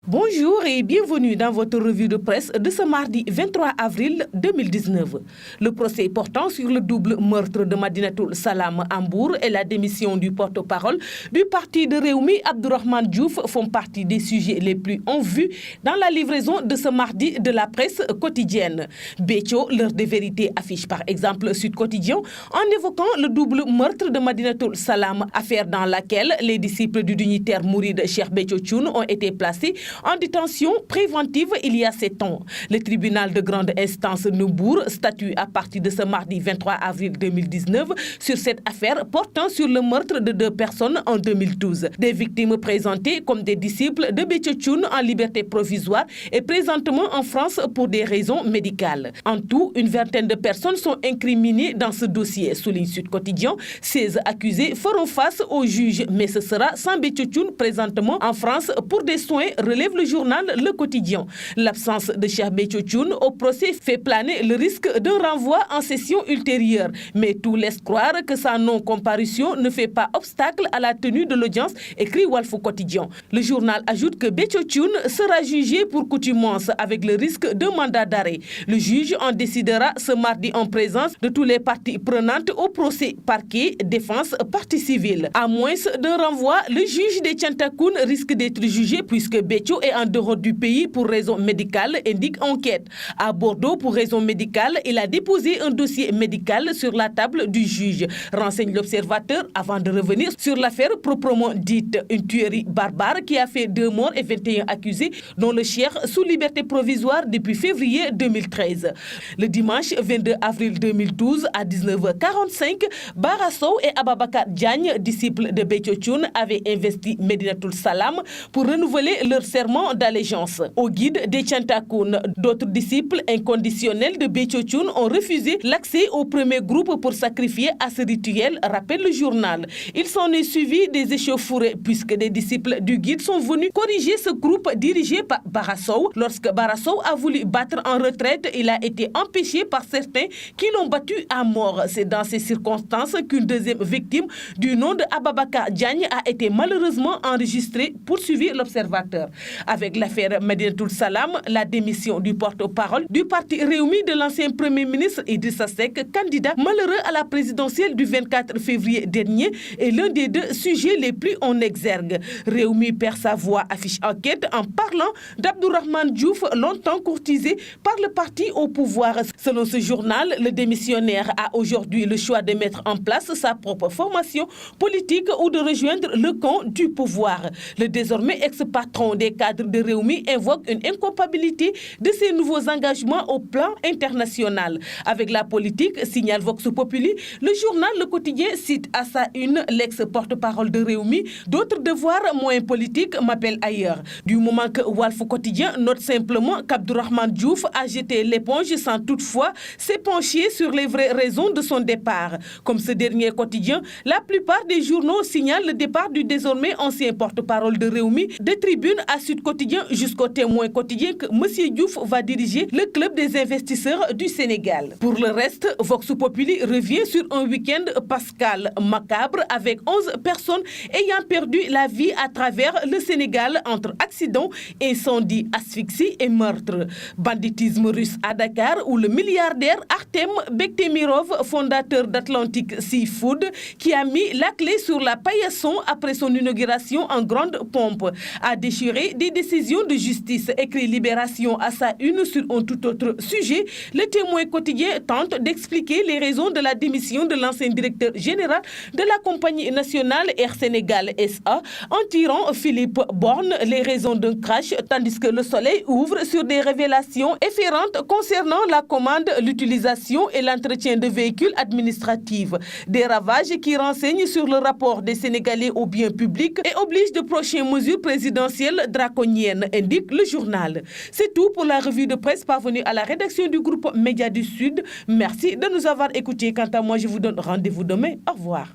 Bonjour et bienvenue dans votre revue de presse de ce mardi 23 avril 2019. Le procès portant sur le double meurtre de Madinatoul Salam à Mbour et la démission du porte-parole du parti de Rewmi, Abdourahmane Diouf, font partie des sujets les plus en vue dans la livraison de ce mardi de la presse quotidienne. Béthio, l'heure de vérité, affiche par exemple Sud Quotidien en évoquant le double meurtre de Madinatoul Salam, affaire dans laquelle les disciples du dignitaire mouride Cheikh Béthio Thioune ont été placés en détention préventive il y a 7 ans. Le tribunal de grande instance de Mbour statue à partir de ce mardi 23 avril 2019 sur cette affaire portant sur le meurtre de 2 personnes en 2012. Des victimes présentées comme des disciples de Béthio Thioune en liberté provisoire et présentement en France pour des raisons médicales. En tout, une vingtaine de personnes sont incriminées dans ce dossier, souligne Sud Quotidien. 16 accusés feront face au juge, mais ce sera sans Béthio Thioune présentement en France pour des soins, relève le journal Le Quotidien. L'absence de Cheikh Béthio Thioune au procès fait planer le risque d'un renvoi en session ultérieure. Mais tout laisse croire que sa non-comparution ne fait pas obstacle à la tenue de l'audience, écrit Walf Quotidien. Le journal ajoute que Béthio Thioune sera jugé pour coutumance avec le risque d'un mandat d'arrêt. Le juge en décidera ce mardi en présence de tous les parties prenantes au procès, parquet, défense, partie civile. À moins d'un renvoi, le juge de Tiantakoun risque d'être jugé puisque Béthio est en dehors du pays pour raison médicale, indique enquête. À Bordeaux, pour raison médicale, il a déposé un dossier médical sur la table du juge, renseigne l'Observateur avant de revenir sur l'affaire proprement dite. Une tuerie barbare qui a fait 2 morts et 21 accusés, dont le cheikh sous liberté provisoire depuis février 2013. Le dimanche 22 avril 2012 à 19h45, Bara Sow et Ababakar Diagne, disciples de Béthio Thioune, avaient investi Madinatoul Salam pour renouveler leur serment d'allégeance. Au guide des Tiantakoun, d'autres disciples inconditionnels de Béthio Thioune ont refusé l'accès au premier groupe pour sacrifier à ce rituel, rappelle le journal. Il s'en est suivi des échauffourées puisque des disciples du guide sont venus corriger ce groupe dirigé par Bara Sow. Lorsque Bara Sow a voulu battre en retraite, il a été empêché par certains qui l'ont battu à mort. C'est dans ces circonstances qu'une deuxième victime du nom de Ababakar Diagne a été malheureusement enregistrée, poursuivit l'Observateur. Avec l'affaire Madinatoul Salam, la démission du porte-parole du parti Rewmi de l'ancien Premier ministre Idrissa Seck, candidat malheureux à la présidentielle du 24 février dernier, est l'un des 2 sujets les plus en exergue. Rewmi perd sa voix, affiche enquête en parlant d'Abdourahmane Diouf, longtemps courtisé par le parti au pouvoir. Selon ce journal, le démissionnaire a aujourd'hui le choix de mettre en place sa propre formation politique ou de rejoindre le camp du pouvoir. Le désormais ex-patron des cadres de Rewmi invoque une incompatibilité de ses nouveaux engagements au plan international. Avec la politique, signale Vox Populi, le journal Le Quotidien cite à sa une l'ex-porte-parole de Rewmi. D'autres devoirs moins politiques m'appellent ailleurs. Du moment que Walf Quotidien note simplement qu'Abdourahmane Diouf a jeté l'éponge sans toutefois s'épancher sur les vraies raisons de son départ. Comme ce dernier quotidien, la plupart des journaux signalent le départ du désormais ancien porte-parole de Rewmi, de Tribune à Sud Quotidien jusqu'au Témoin quotidien que M. Diouf va diriger le club des investisseurs du Sénégal. Pour le reste, Vox Populi revient sur un week-end pascal macabre avec 11 personnes ayant perdu la vie à travers le Sénégal entre accidents, incendies, asphyxie et meurtres. Banditisme russe à Dakar où le milliardaire Artem Bektemirov, fondateur d'Atlantic Seafood, qui a mis la clé sur la paillasson après son inauguration en grande pompe, a déchiré des décisions de justice, écrit Libération à sa une sur un tout autre sujet. Le Témoin quotidien tente d'expliquer les raisons de la démission de l'ancien directeur général de la compagnie nationale Air Sénégal SA en tirant Philippe Borne les raisons d'un crash, tandis que Le Soleil ouvre sur des révélations efférantes concernant la commande, l'utilisation et l'entretien de véhicules administratifs. Des ravages qui renseignent sur le rapport des Sénégalais aux biens publics et obligent de prochaines mesures présidentielles draconiennes, indique le journal. C'est tout pour la revue de presse parvenue à la rédaction du groupe Média du Sud. Merci de nous avoir écoutés. Quant à moi, je vous donne rendez-vous demain. Au revoir.